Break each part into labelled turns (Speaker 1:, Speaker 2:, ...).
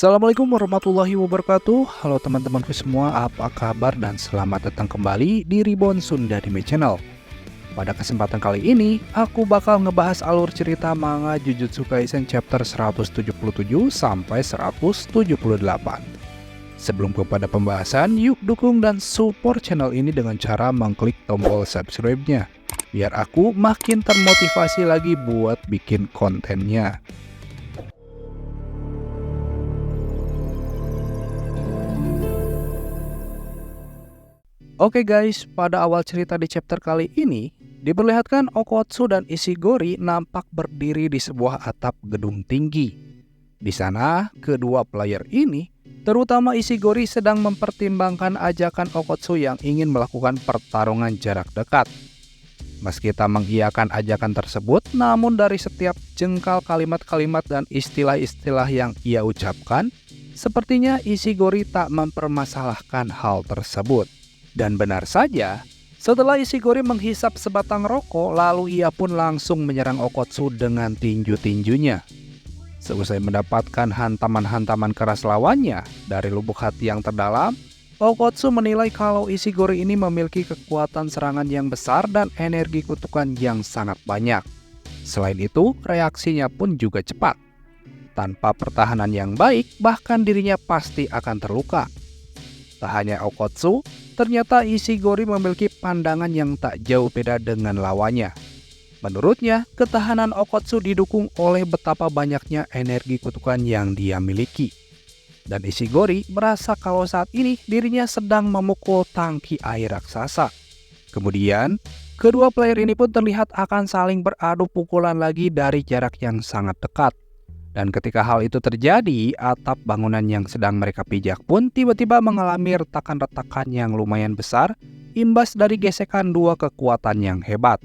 Speaker 1: Assalamualaikum warahmatullahi wabarakatuh. Halo teman-temanku semua, apa kabar dan selamat datang kembali di Reborn Sunda Anime Channel. Pada kesempatan kali ini, aku bakal ngebahas alur cerita manga Jujutsu Kaisen chapter 177 sampai 178. Sebelum kepada pembahasan, yuk dukung dan support channel ini dengan cara mengklik tombol subscribe-nya, biar aku makin termotivasi lagi buat bikin kontennya. Oke guys, pada awal cerita di chapter kali ini, diperlihatkan Okotsu dan Ishigori nampak berdiri di sebuah atap gedung tinggi. Di sana, kedua player ini, terutama Ishigori, sedang mempertimbangkan ajakan Okotsu yang ingin melakukan pertarungan jarak dekat. Meski tak mengiyakan ajakan tersebut, namun dari setiap jengkal kalimat-kalimat dan istilah-istilah yang ia ucapkan, sepertinya Ishigori tak mempermasalahkan hal tersebut. Dan benar saja, setelah Ishigori menghisap sebatang rokok, lalu ia pun langsung menyerang Okotsu dengan tinju-tinjunya. Seusai mendapatkan hantaman-hantaman keras lawannya dari lubuk hati yang terdalam, Okotsu menilai kalau Ishigori ini memiliki kekuatan serangan yang besar dan energi kutukan yang sangat banyak. Selain itu, reaksinya pun juga cepat. Tanpa pertahanan yang baik, bahkan dirinya pasti akan terluka. Tak hanya Okotsu, ternyata Ishigori memiliki pandangan yang tak jauh beda dengan lawannya. Menurutnya, ketahanan Okotsu didukung oleh betapa banyaknya energi kutukan yang dia miliki. Dan Ishigori merasa kalau saat ini dirinya sedang memukul tangki air raksasa. Kemudian, kedua player ini pun terlihat akan saling beradu pukulan lagi dari jarak yang sangat dekat. Dan ketika hal itu terjadi, atap bangunan yang sedang mereka pijak pun tiba-tiba mengalami retakan-retakan yang lumayan besar, imbas dari gesekan dua kekuatan yang hebat.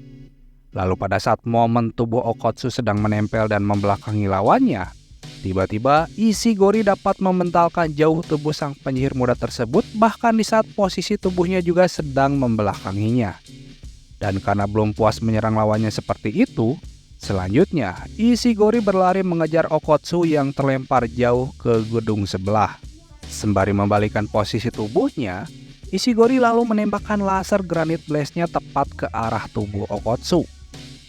Speaker 1: Lalu pada saat momen tubuh Okotsu sedang menempel dan membelakangi lawannya, tiba-tiba Ishigori dapat mementalkan jauh tubuh sang penyihir muda tersebut, bahkan di saat posisi tubuhnya juga sedang membelakanginya. Dan karena belum puas menyerang lawannya seperti itu, selanjutnya, Ishigori berlari mengejar Okotsu yang terlempar jauh ke gedung sebelah. Sembari membalikkan posisi tubuhnya, Ishigori lalu menembakkan laser granit blast-nya tepat ke arah tubuh Okotsu.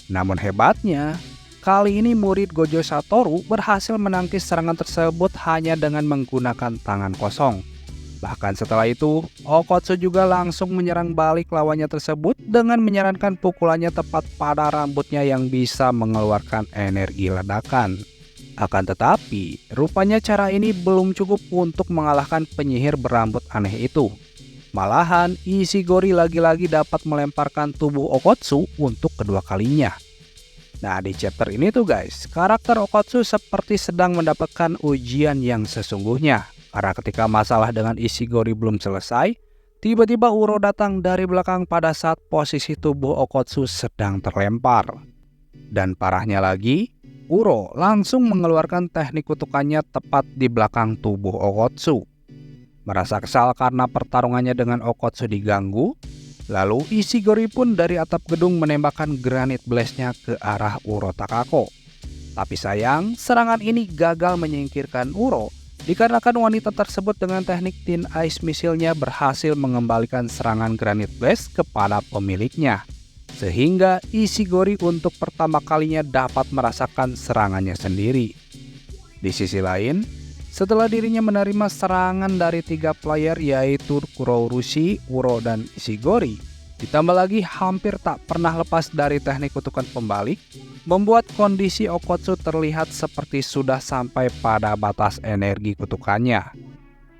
Speaker 1: Namun hebatnya, kali ini murid Gojo Satoru berhasil menangkis serangan tersebut hanya dengan menggunakan tangan kosong. Bahkan setelah itu, Okotsu juga langsung menyerang balik lawannya tersebut dengan menyarankan pukulannya tepat pada rambutnya yang bisa mengeluarkan energi ledakan. Akan tetapi, rupanya cara ini belum cukup untuk mengalahkan penyihir berambut aneh itu. Malahan, Ishigori lagi-lagi dapat melemparkan tubuh Okotsu untuk kedua kalinya. Nah, di chapter ini tuh guys, karakter Okotsu seperti sedang mendapatkan ujian yang sesungguhnya. Karena ketika masalah dengan Ishigori belum selesai, tiba-tiba Uro datang dari belakang pada saat posisi tubuh Okotsu sedang terlempar. Dan parahnya lagi, Uro langsung mengeluarkan teknik kutukannya tepat di belakang tubuh Okotsu. Merasa kesal karena pertarungannya dengan Okotsu diganggu, lalu Ishigori pun dari atap gedung menembakkan granit blast-nya ke arah Uro Takako. Tapi sayang, serangan ini gagal menyingkirkan Uro, dikarenakan wanita tersebut dengan teknik Thin Ice Missile-nya berhasil mengembalikan serangan Granite Blast kepada pemiliknya. Sehingga Ishigori untuk pertama kalinya dapat merasakan serangannya sendiri. Di sisi lain, setelah dirinya menerima serangan dari tiga player yaitu Kurourushi, Uro, dan Ishigori, ditambah lagi hampir tak pernah lepas dari teknik kutukan pembalik, membuat kondisi Okotsu terlihat seperti sudah sampai pada batas energi kutukannya.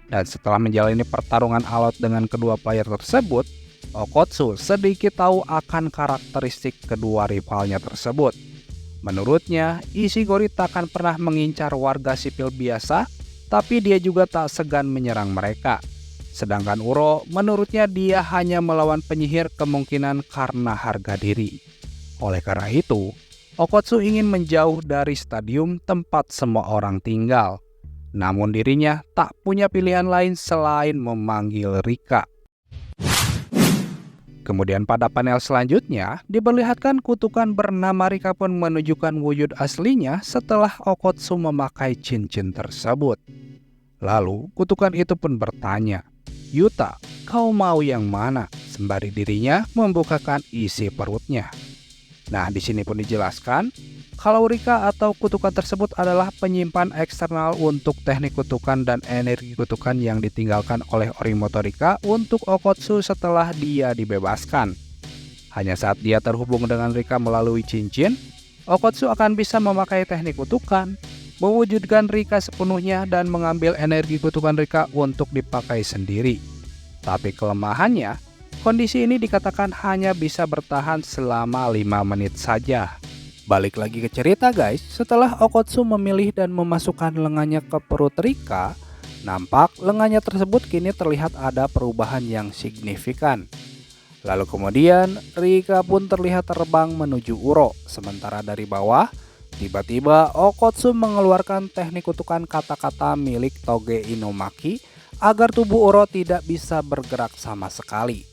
Speaker 1: Dan setelah menjalani pertarungan alot dengan kedua player tersebut, Okotsu sedikit tahu akan karakteristik kedua rivalnya tersebut. Menurutnya, Ishigori tak akan pernah mengincar warga sipil biasa, tapi dia juga tak segan menyerang mereka. Sedangkan Uro, menurutnya dia hanya melawan penyihir kemungkinan karena harga diri. Oleh karena itu, Okotsu ingin menjauh dari stadium tempat semua orang tinggal. Namun dirinya tak punya pilihan lain selain memanggil Rika. Kemudian pada panel selanjutnya, diperlihatkan kutukan bernama Rika pun menunjukkan wujud aslinya setelah Okotsu memakai cincin tersebut. Lalu kutukan itu pun bertanya, "Yuta, kau mau yang mana?" Sembari dirinya membukakan isi perutnya. Nah, di sini pun dijelaskan kalau Rika atau kutukan tersebut adalah penyimpan eksternal untuk teknik kutukan dan energi kutukan yang ditinggalkan oleh Orimoto Rika untuk Okotsu setelah dia dibebaskan. Hanya saat dia terhubung dengan Rika melalui cincin, Okotsu akan bisa memakai teknik kutukan, mewujudkan Rika sepenuhnya dan mengambil energi kutukan Rika untuk dipakai sendiri. Tapi kelemahannya, kondisi ini dikatakan hanya bisa bertahan selama 5 menit saja. Balik lagi ke cerita guys, setelah Okotsu memilih dan memasukkan lengannya ke perut Rika, nampak lengannya tersebut kini terlihat ada perubahan yang signifikan. Lalu kemudian Rika pun terlihat terbang menuju Uro, sementara dari bawah tiba-tiba Okotsu mengeluarkan teknik kutukan kata-kata milik Toge Inomaki agar tubuh Uro tidak bisa bergerak sama sekali.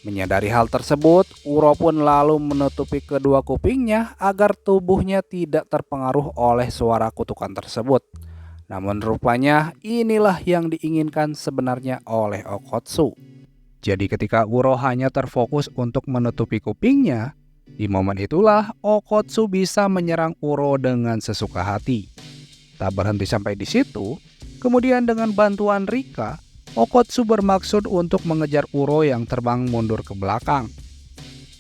Speaker 1: Menyadari hal tersebut, Uro pun lalu menutupi kedua kupingnya agar tubuhnya tidak terpengaruh oleh suara kutukan tersebut. Namun rupanya inilah yang diinginkan sebenarnya oleh Okotsu. Jadi ketika Uro hanya terfokus untuk menutupi kupingnya, di momen itulah Okotsu bisa menyerang Uro dengan sesuka hati. Tak berhenti sampai di situ, kemudian dengan bantuan Rika, Okotsu bermaksud untuk mengejar Uro yang terbang mundur ke belakang.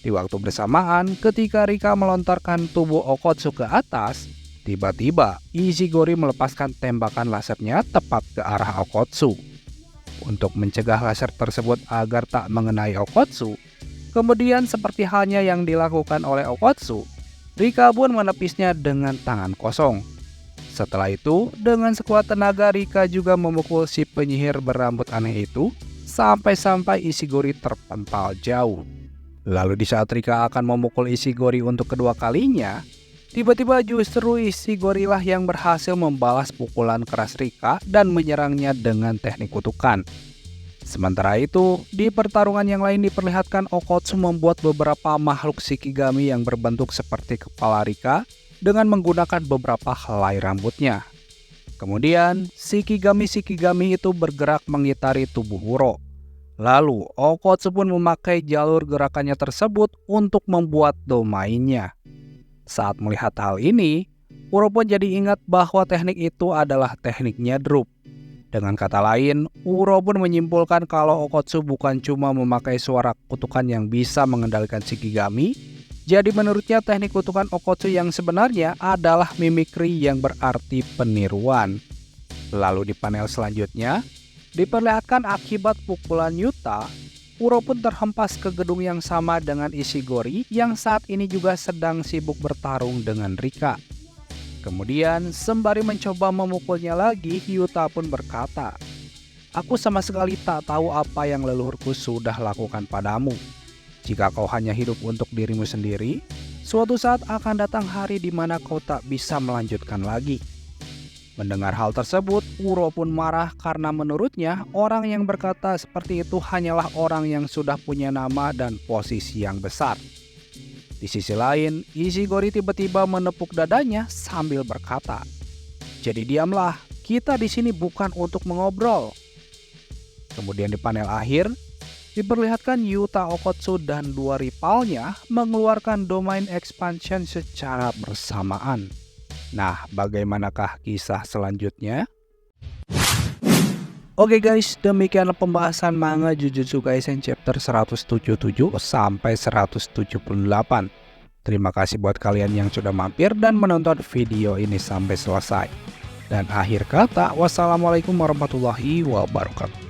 Speaker 1: Di waktu bersamaan, ketika Rika melontarkan tubuh Okotsu ke atas, tiba-tiba Ishigori melepaskan tembakan lasernya tepat ke arah Okotsu. Untuk mencegah laser tersebut agar tak mengenai Okotsu, kemudian seperti halnya yang dilakukan oleh Okotsu, Rika pun menepisnya dengan tangan kosong. Setelah itu, dengan sekuat tenaga Rika juga memukul si penyihir berambut aneh itu sampai-sampai Ishigori terpental jauh. Lalu di saat Rika akan memukul Ishigori untuk kedua kalinya, tiba-tiba justru Ishigori lah yang berhasil membalas pukulan keras Rika dan menyerangnya dengan teknik kutukan. Sementara itu, di pertarungan yang lain diperlihatkan Okotsu membuat beberapa makhluk Shikigami yang berbentuk seperti kepala Rika dengan menggunakan beberapa helai rambutnya. Kemudian, Shikigami-Shikigami itu bergerak mengitari tubuh Uro. Lalu, Okotsu pun memakai jalur gerakannya tersebut untuk membuat domainnya. Saat melihat hal ini, Uro pun jadi ingat bahwa teknik itu adalah tekniknya Drup. Dengan kata lain, Uro pun menyimpulkan kalau Okotsu bukan cuma memakai suara kutukan yang bisa mengendalikan Shikigami. Jadi menurutnya teknik kutukan Okotsu yang sebenarnya adalah mimikri yang berarti peniruan. Lalu di panel selanjutnya, diperlihatkan akibat pukulan Yuta, Uro pun terhempas ke gedung yang sama dengan Ishigori yang saat ini juga sedang sibuk bertarung dengan Rika. Kemudian sembari mencoba memukulnya lagi, Yuta pun berkata, "Aku sama sekali tak tahu apa yang leluhurku sudah lakukan padamu. Jika kau hanya hidup untuk dirimu sendiri, suatu saat akan datang hari di mana kau tak bisa melanjutkan lagi." Mendengar hal tersebut, Uro pun marah karena menurutnya orang yang berkata seperti itu hanyalah orang yang sudah punya nama dan posisi yang besar. Di sisi lain, Ishigori tiba-tiba menepuk dadanya sambil berkata, "Jadi diamlah, kita di sini bukan untuk mengobrol." Kemudian di panel akhir, diperlihatkan Yuta, Okotsu, dan dua rivalnya mengeluarkan domain expansion secara bersamaan. Nah, bagaimanakah kisah selanjutnya? Oke guys, demikianlah pembahasan manga Jujutsu Kaisen chapter 177 sampai 178. Terima kasih buat kalian yang sudah mampir dan menonton video ini sampai selesai. Dan akhir kata, wassalamualaikum warahmatullahi wabarakatuh.